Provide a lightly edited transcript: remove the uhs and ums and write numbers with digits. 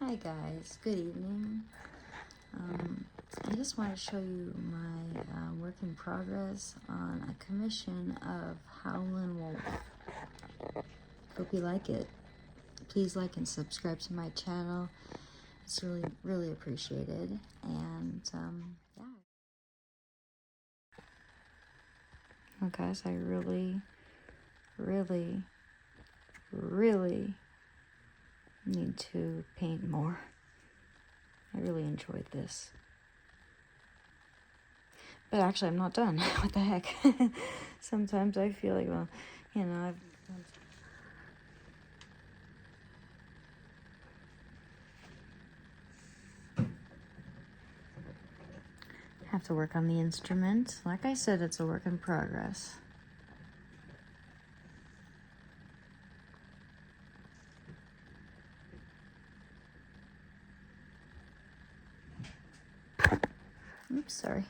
Hi guys, good evening. I just want to show you my work in progress on a commission of Howlin Wolf. Hope you like it. Please like and subscribe to my channel. It's really appreciated. And yeah. Well guys, I really need to paint more. I really enjoyed this. But actually, I'm not done. What the heck? Sometimes I feel like, well, you know, I've have to work on the instrument. Like I said, it's a work in progress. Oops, sorry.